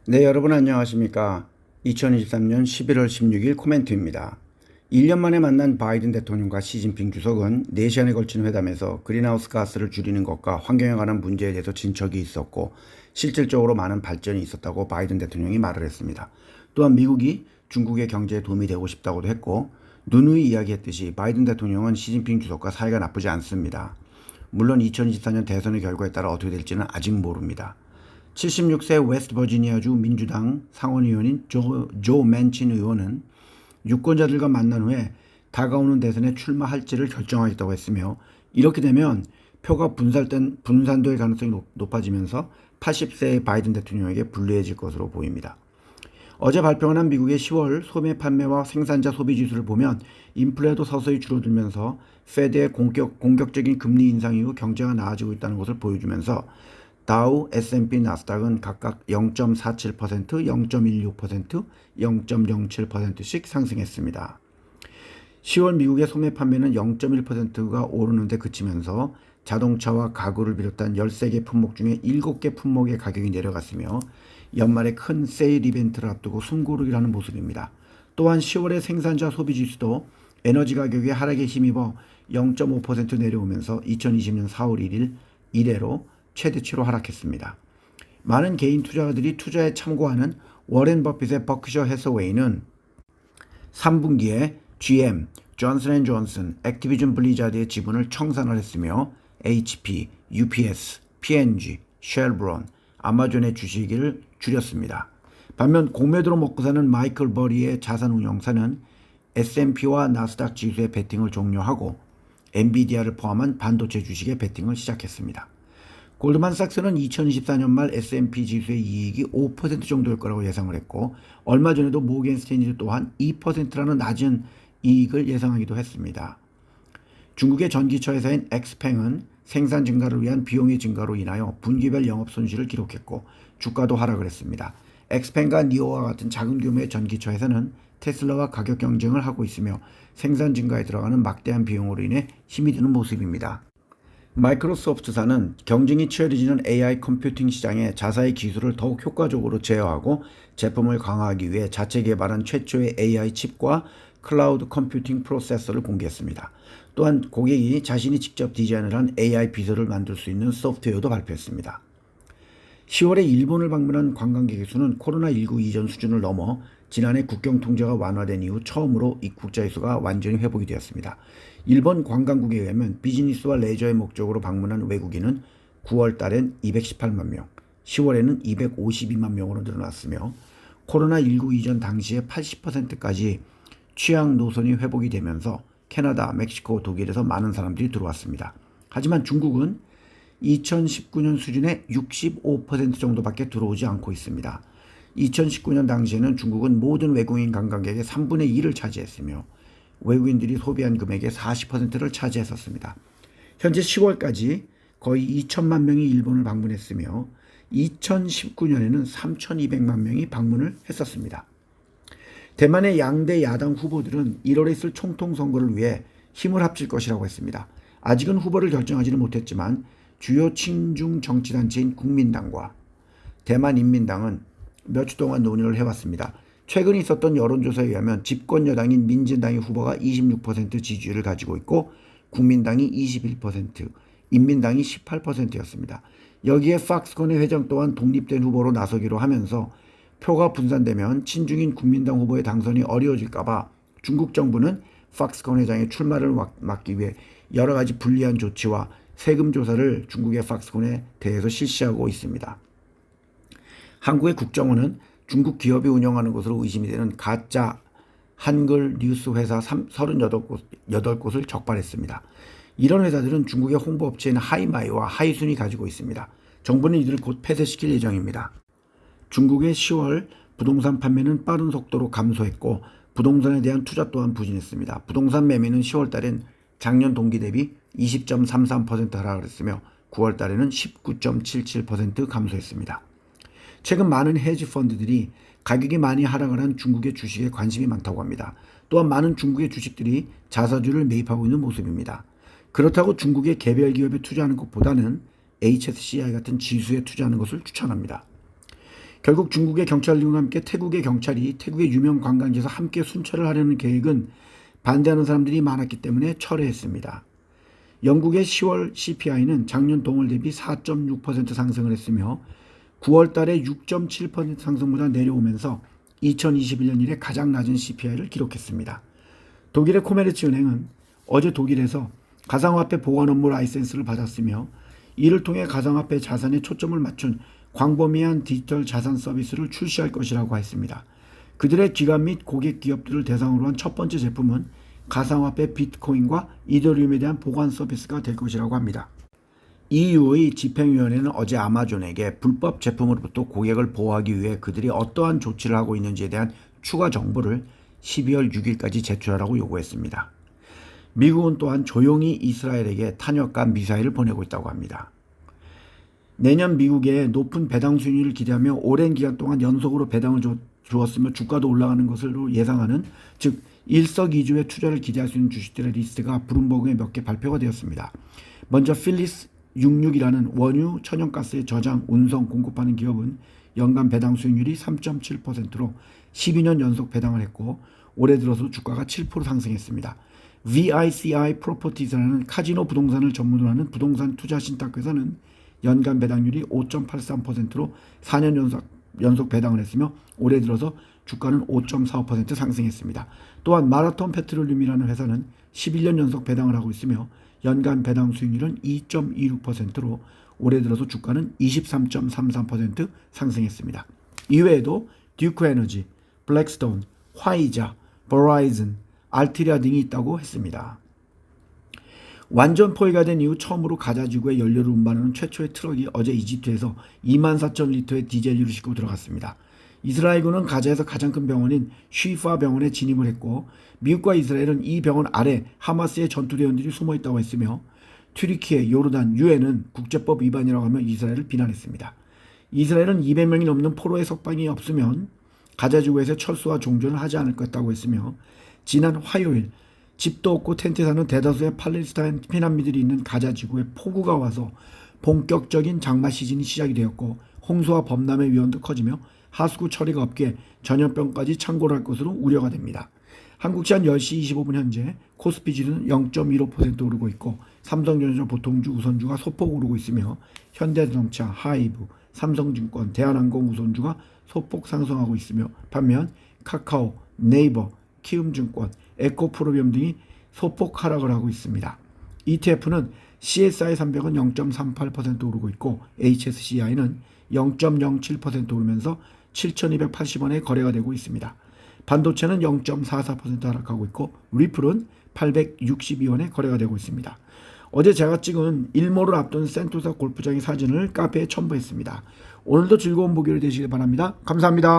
네, 여러분 안녕하십니까? 2023년 11월 16일 코멘트입니다. 1년 만에 만난 바이든 대통령과 시진핑 주석은 4시간에 걸친 회담에서 그린하우스 가스를 줄이는 것과 환경에 관한 문제에 대해서 진척이 있었고 실질적으로 많은 발전이 있었다고 바이든 대통령이 말을 했습니다. 또한 미국이 중국의 경제에 도움이 되고 싶다고도 했고 누누이 이야기했듯이 바이든 대통령은 시진핑 주석과 사이가 나쁘지 않습니다. 물론 2024년 대선의 결과에 따라 어떻게 될지는 아직 모릅니다. 76세 웨스트버지니아주 민주당 상원의원인 조 맨친 의원은 유권자들과 만난 후에 다가오는 대선에 출마할지를 결정하겠다고 했으며, 이렇게 되면 표가 분산될 가능성이 높아지면서 80세의 바이든 대통령에게 불리해질 것으로 보입니다. 어제 발표한 미국의 10월 소매 판매와 생산자 소비 지수를 보면 인플레도 서서히 줄어들면서 페드의 공격적인 금리 인상 이후 경제가 나아지고 있다는 것을 보여주면서 다우, S&P, 나스닥은 각각 0.47%, 0.16%, 0.07%씩 상승했습니다. 10월 미국의 소매 판매는 0.1%가 오르는데 그치면서 자동차와 가구를 비롯한 13개 품목 중에 7개 품목의 가격이 내려갔으며 연말에 큰 세일 이벤트를 앞두고 숨고르기라는 모습입니다. 또한 10월의 생산자 소비 지수도 에너지 가격의 하락에 힘입어 0.5% 내려오면서 2020년 4월 1일 이래로 최대치로 하락했습니다. 많은 개인 투자자들이 투자에 참고하는 워렌 버핏의 버크셔 해서웨이는 3분기에 GM, 존슨앤존슨, 액티비전 블리자드의 지분을 청산을 했으며 HP, UPS, P&G, 쉘브론, 아마존의 주식을 줄였습니다. 반면 공매도로 먹고 사는 마이클 버리의 자산운용사는 S&P와 나스닥 지수의 베팅을 종료하고 엔비디아를 포함한 반도체 주식의 베팅을 시작했습니다. 골드만삭스는 2024년 말 S&P 지수의 이익이 5% 정도일 거라고 예상을 했고, 얼마 전에도 모건 스탠리 또한 2%라는 낮은 이익을 예상하기도 했습니다. 중국의 전기차 회사인 엑스팽은 생산 증가를 위한 비용의 증가로 인하여 분기별 영업 손실을 기록했고 주가도 하락을 했습니다. 엑스팽과 니오와 같은 작은 규모의 전기차 회사는 테슬라와 가격 경쟁을 하고 있으며 생산 증가에 들어가는 막대한 비용으로 인해 힘이 드는 모습입니다. 마이크로소프트사는 경쟁이 치열해지는 AI 컴퓨팅 시장에 자사의 기술을 더욱 효과적으로 제어하고 제품을 강화하기 위해 자체 개발한 최초의 AI 칩과 클라우드 컴퓨팅 프로세서를 공개했습니다. 또한 고객이 자신이 직접 디자인을 한 AI 비서를 만들 수 있는 소프트웨어도 발표했습니다. 10월에 일본을 방문한 관광객의 수는 코로나19 이전 수준을 넘어 지난해 국경 통제가 완화된 이후 처음으로 입국자의 수가 완전히 회복이 되었습니다. 일본 관광국에 의하면 비즈니스와 레저의 목적으로 방문한 외국인은 9월 달엔 218만 명, 10월에는 252만 명으로 늘어났으며 코로나19 이전 당시의 80%까지 취향 노선이 회복이 되면서 캐나다, 멕시코, 독일에서 많은 사람들이 들어왔습니다. 하지만 중국은 2019년 수준의 65% 정도밖에 들어오지 않고 있습니다. 2019년 당시에는 중국은 모든 외국인 관광객의 3분의 2를 차지했으며 외국인들이 소비한 금액의 40%를 차지했었습니다. 현재 10월까지 거의 2천만 명이 일본을 방문했으며 2019년에는 3,200만 명이 방문을 했었습니다. 대만의 양대 야당 후보들은 1월에 있을 총통 선거를 위해 힘을 합칠 것이라고 했습니다. 아직은 후보를 결정하지는 못했지만 주요 친중 정치단체인 국민당과 대만인민당은 몇 주 동안 논의를 해왔습니다. 최근 있었던 여론조사에 의하면 집권 여당인 민진당의 후보가 26% 지지율을 가지고 있고 국민당이 21%, 인민당이 18%였습니다. 여기에 팍스콘의 회장 또한 독립된 후보로 나서기로 하면서 표가 분산되면 친중인 국민당 후보의 당선이 어려워질까봐 중국 정부는 팍스콘 회장의 출마를 막기 위해 여러 가지 불리한 조치와 세금 조사를 중국의 팍스콘에 대해서 실시하고 있습니다. 한국의 국정원은 중국 기업이 운영하는 것으로 의심이 되는 가짜 한글 뉴스 회사 38곳을 적발했습니다. 이런 회사들은 중국의 홍보업체인 하이마이와 하이순이 가지고 있습니다. 정부는 이들을 곧 폐쇄시킬 예정입니다. 중국의 10월 부동산 판매는 빠른 속도로 감소했고 부동산에 대한 투자 또한 부진했습니다. 부동산 매매는 10월 달엔 작년 동기 대비 20.33% 하락을 했으며 9월 달에는 19.77% 감소했습니다. 최근 많은 헤지 펀드들이 가격이 많이 하락을 한 중국의 주식에 관심이 많다고 합니다. 또한 많은 중국의 주식들이 자사주를 매입하고 있는 모습입니다. 그렇다고 중국의 개별 기업에 투자하는 것보다는 HSCI 같은 지수에 투자하는 것을 추천합니다. 결국 중국의 경찰과 함께 태국의 경찰이 태국의 유명 관광지에서 함께 순찰을 하려는 계획은 반대하는 사람들이 많았기 때문에 철회했습니다. 영국의 10월 CPI는 작년 동월 대비 4.6% 상승을 했으며 9월 달에 6.7% 상승보다 내려오면서 2021년 이래 가장 낮은 CPI를 기록했습니다. 독일의 코메르츠 은행은 어제 독일에서 가상화폐 보관 업무 라이센스를 받았으며 이를 통해 가상화폐 자산에 초점을 맞춘 광범위한 디지털 자산 서비스를 출시할 것이라고 했습니다. 그들의 기관 및 고객 기업들을 대상으로 한 첫 번째 제품은 가상화폐 비트코인과 이더리움에 대한 보관 서비스가 될 것이라고 합니다. EU의 집행위원회는 어제 아마존에게 불법 제품으로부터 고객을 보호하기 위해 그들이 어떠한 조치를 하고 있는지에 대한 추가 정보를 12월 6일까지 제출하라고 요구했습니다. 미국은 또한 조용히 이스라엘에게 탄약과 미사일을 보내고 있다고 합니다. 내년 미국의 높은 배당 수익률을 기대하며 오랜 기간 동안 연속으로 배당을 주었으며 주가도 올라가는 것으로 예상하는, 즉 일석이조의 투자를 기대할 수 있는 주식들의 리스트가 브룸버그에 몇 개 발표가 되었습니다. 먼저 필리스 66이라는 원유, 천연가스의 저장, 운송, 공급하는 기업은 연간 배당 수익률이 3.7%로 12년 연속 배당을 했고 올해 들어서 주가가 7% 상승했습니다. VICI 프로퍼티즈라는 카지노 부동산을 전문으로 하는 부동산 투자 신탁회사는 연간 배당률이 5.83%로 4년 연속 배당을 했으며 올해 들어서 주가는 5.45% 상승했습니다. 또한 마라톤 페트롤륨이라는 회사는 11년 연속 배당을 하고 있으며 연간 배당 수익률은 2.26%로 올해 들어서 주가는 23.33% 상승했습니다. 이외에도 듀크 에너지, 블랙스톤, 화이자, 버라이즌, 알티리아 등이 있다고 했습니다. 완전 포위가 된 이후 처음으로 가자 지구에 연료를 운반하는 최초의 트럭이 어제 이집트에서 24,000리터의 디젤유를 싣고 들어갔습니다. 이스라엘군은 가자에서 가장 큰 병원인 쉬파 병원에 진입을 했고 미국과 이스라엘은 이 병원 아래 하마스의 전투대원들이 숨어있다고 했으며 튀르키예, 요르단, 유엔은 국제법 위반이라고 하며 이스라엘을 비난했습니다. 이스라엘은 200명이 넘는 포로의 석방이 없으면 가자 지구에서 철수와 종전을 하지 않을 것이라고 했으며 지난 화요일 집도 없고 텐트에 사는 대다수의 팔레스타인 피난민들이 있는 가자 지구에 폭우가 와서 본격적인 장마 시즌이 시작이 되었고 홍수와 범람의 위험도 커지며 하수구 처리가 없기에 전염병까지 창궐할 것으로 우려가 됩니다. 한국 시간 10시 25분 현재 코스피 지수는 0.15% 오르고 있고 삼성전자 보통주 우선주가 소폭 오르고 있으며 현대자동차, 하이브, 삼성증권, 대한항공 우선주가 소폭 상승하고 있으며 반면 카카오, 네이버, 키움증권, 에코프로비움 등이 소폭 하락을 하고 있습니다. ETF는 CSI 300은 0.38% 오르고 있고 HSCI는 0.07% 오르면서 7,280원에 거래가 되고 있습니다. 반도체는 0.44% 하락하고 있고 리플은 862원에 거래가 되고 있습니다. 어제 제가 찍은 일몰을 앞둔 센토사 골프장의 사진을 카페에 첨부했습니다. 오늘도 즐거운 보기를 되시길 바랍니다. 감사합니다.